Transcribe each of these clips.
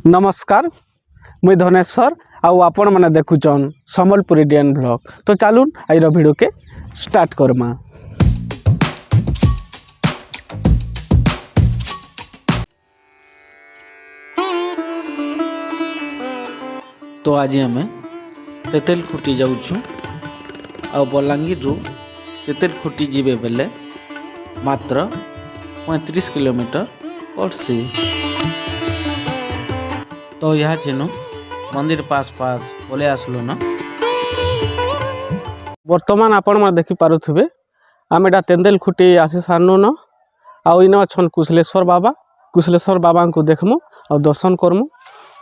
नमस्कार मुई धनेश्वर आउ आपण मैंने देखुचन सम्बलपुरी डीएन ब्लॉग। तो चलून आइर वीडियो के स्टार्ट करमा। तो आज आम तेतेलखुटी जाऊँ आ बलांगीर रु तेतेलखुटी जीवे बेले मात्र 35 किलोमीटर पड़सी। तो यहाँ जेनु मंदिर पास बोले आसलु न। वर्तमान आपण मैंने देखी पारुथिबे आम एटा तेतेलखुटी आसी सारनु न। आउ इन अच्छन कुशलेश्वर बाबा को देखमु और दर्शन करमु।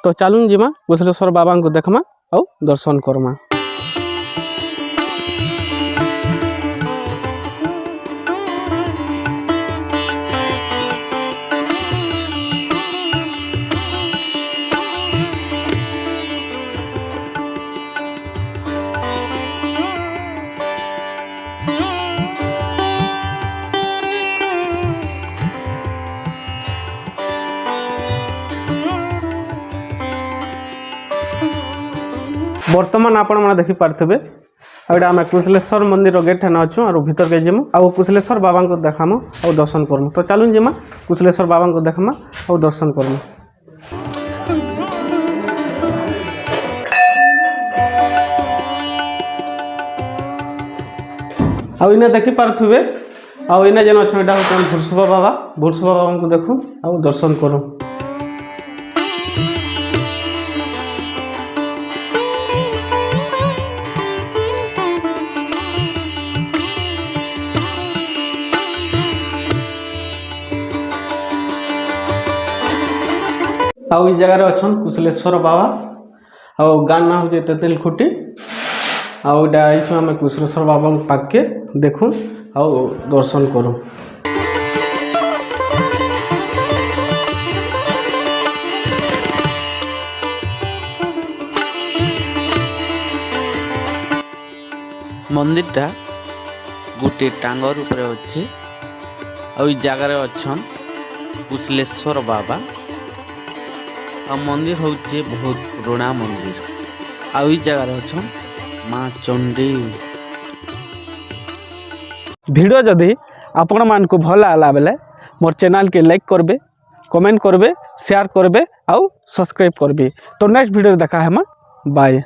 तो चलून जिमा कुशलेश्वर बाबा को देखमा और दर्शन करमा। वर्तमान आपण मैंने देखी पार्थे आम कुशलेश्वर मंदिर गेट हेन अच्छु और भीतर के जीमु आ कुशलेश्वर बाबा को देखामु और दर्शन करमु। तो चलून जिमा कुशलेश्वर बाबा को देखमा और दर्शन करमु। आउ इने देखी पार्थे आउ इने जेन अच्छे एटा होचन भुरसुबा बाबा को देखु और दर्शन करूँ। आउ ई जगह अच्छन कुशलेश्वर बाबा आउ गाँ ना हो तेतेलखुटी आउ इटा आइसु आम कुशलेश्वर बाबा पाके देखु आउ दर्शन करूँ। मंदिरटा गोटे टांगर उपरे अच्छे आ जगार अच्छन कुशलेश्वर बाबा आ मंदिर हूँ बहुत पुराना मंदिर आ जगार अच्छन माँ चंडी। वीडियो जदि आपण मान को भल आला बेले मोर चैनल के लाइक करबे, कमेंट करबे, शेयर करबे और सब्सक्राइब करबे। तो नेक्स्ट वीडियो देखा है बाय।